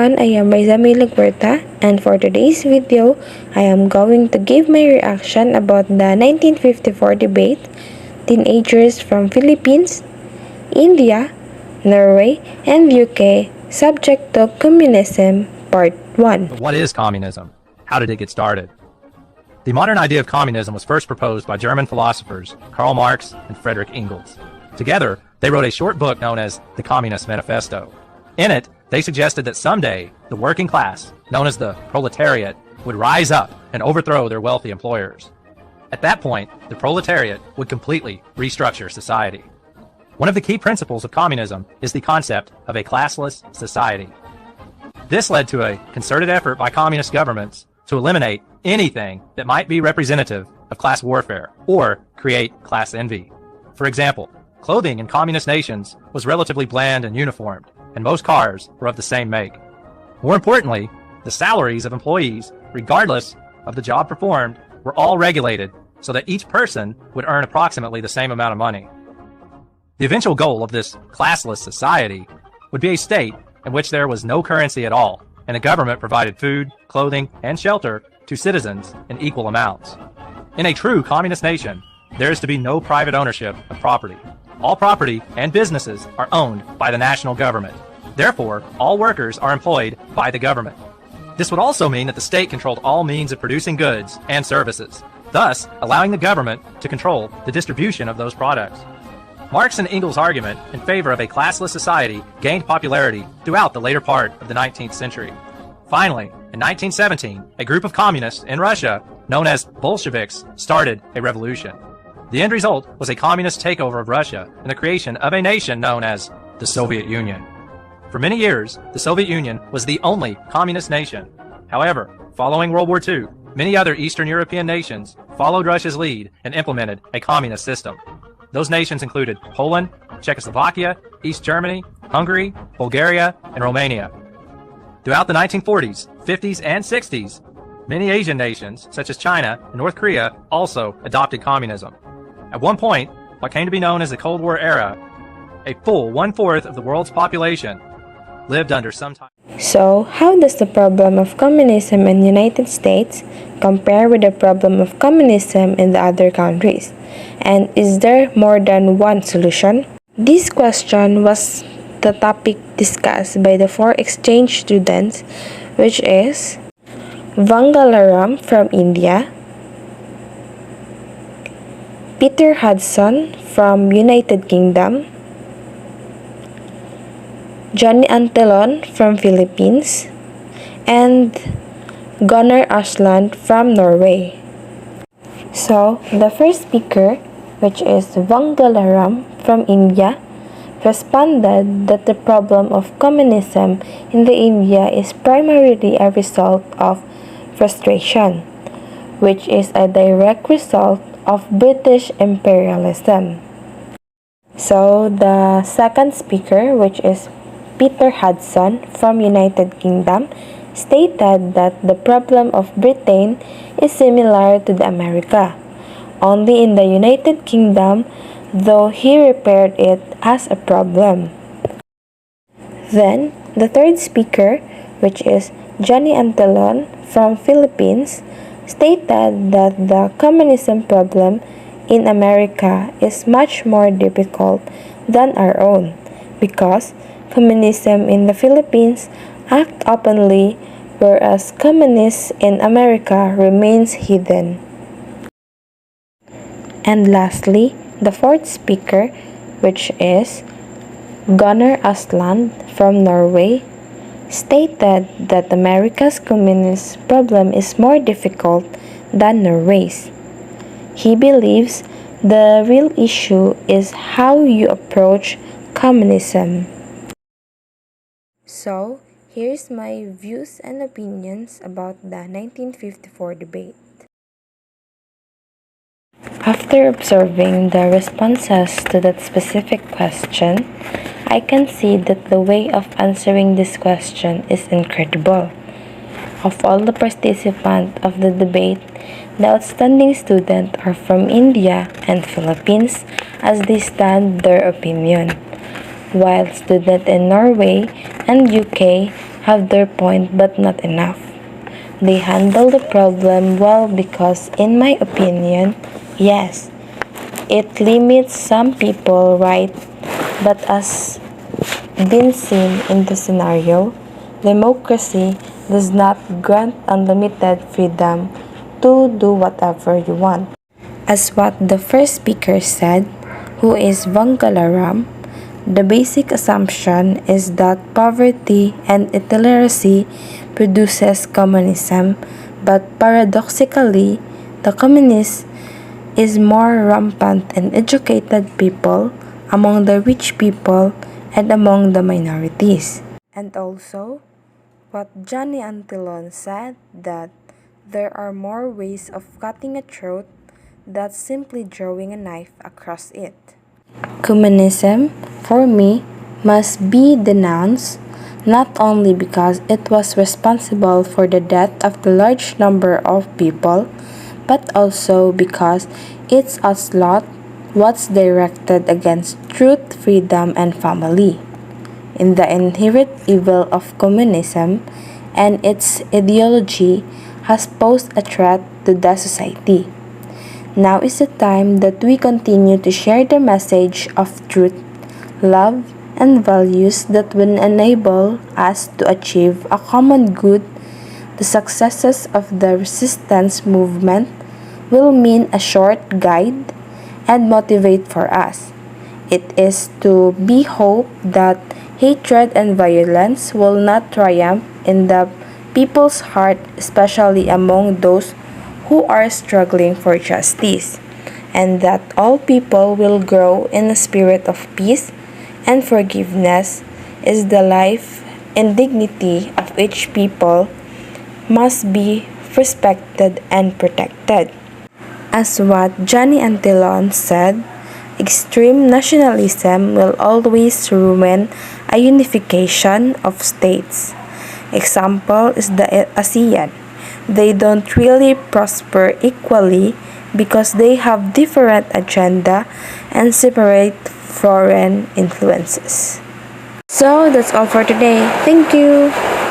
everyone, I am Maizami Lagberta, and for today's video, I am going to give my reaction about the 1954 debate, teenagers from Philippines, India, Norway, and UK subject to communism, part 1. But what is communism? How did it get started? The modern idea of communism was first proposed by German philosophers Karl Marx and Friedrich Engels. Together, they wrote a short book known as the Communist Manifesto. In it, they suggested that someday the working class, known as the proletariat, would rise up and overthrow their wealthy employers. At that point, the proletariat would completely restructure society. One of the key principles of communism is the concept of a classless society. This led to a concerted effort by communist governments to eliminate anything that might be representative of class warfare or create class envy. For example, clothing in communist nations was relatively bland and uniformed, and most cars were of the same make. More importantly, the salaries of employees, regardless of the job performed, were all regulated so that each person would earn approximately the same amount of money. The eventual goal of this classless society would be a state in which there was no currency at all, and the government provided food, clothing, and shelter to citizens in equal amounts. In a true communist nation, there is to be no private ownership of property. All property and businesses are owned by the national government. Therefore, all workers are employed by the government. This would also mean that the state controlled all means of producing goods and services, thus allowing the government to control the distribution of those products. Marx and Engels' argument in favor of a classless society gained popularity throughout the later part of the 19th century. Finally, in 1917, a group of communists in Russia, known as Bolsheviks, started a revolution. The end result was a communist takeover of Russia and the creation of a nation known as the Soviet Union. For many years, the Soviet Union was the only communist nation. However, following World War II, many other Eastern European nations followed Russia's lead and implemented a communist system. Those nations included Poland, Czechoslovakia, East Germany, Hungary, Bulgaria, and Romania. Throughout the 1940s, 50s, and 60s, many Asian nations, such as China and North Korea, also adopted communism. At one point, what came to be known as the Cold War era, a full 1/4 of the world's population lived under some time. So, how does the problem of communism in the United States compare with the problem of communism in the other countries? And is there more than one solution? This question was the topic discussed by the 4 exchange students, which is Vangalaram from India, Peter Hudson from United Kingdom, Johnny Antillon from Philippines, and Gunnar Asland from Norway. So, the first speaker, which is Vangalaram from India, responded that the problem of communism in the India is primarily a result of frustration, which is a direct result of British imperialism. So, the second speaker, which is Peter Hudson from United Kingdom, stated that the problem of Britain is similar to the America, only in the United Kingdom, though he repaired it as a problem. Then, the third speaker, which is Johnny Antillon from Philippines, stated that the communism problem in America is much more difficult than our own because communism in the Philippines act openly, whereas communists in America remains hidden. And lastly, the fourth speaker, which is Gunnar Asland from Norway, stated that America's communist problem is more difficult than Norway's. He believes the real issue is how you approach communism. So, here's my views and opinions about the 1954 debate. After observing the responses to that specific question, I can see that the way of answering this question is incredible. Of all the participants of the debate, the outstanding students are from India and Philippines as they stand their opinion, while students in Norway and UK have their point but not enough. They handle the problem well because, in my opinion, yes, it limits some people, right? But as been seen in the scenario, democracy does not grant unlimited freedom to do whatever you want. As what the first speaker said, who is Vangalaram, the basic assumption is that poverty and illiteracy produces communism, but paradoxically, the communist is more rampant in educated people, among the rich people, and among the minorities. And also, what Johnny Antillon said, that there are more ways of cutting a throat than simply drawing a knife across it. Communism, for me, must be denounced not only because it was responsible for the death of a large number of people, but also because its onslaught was directed against truth, freedom, and family. In the inherent evil of communism and its ideology has posed a threat to the society. Now is the time that we continue to share the message of truth, love, and values that will enable us to achieve a common good. The successes of the resistance movement will mean a short guide and motivate for us. It is to be hoped that hatred and violence will not triumph in the people's heart, especially among those who are struggling for justice, and that all people will grow in a spirit of peace and forgiveness is the life and dignity of each people must be respected and protected. As what Johnny Antillon said, extreme nationalism will always ruin a unification of states. Example is the ASEAN. They don't really prosper equally because they have different agenda and separate foreign influences. So that's all for today. Thank you.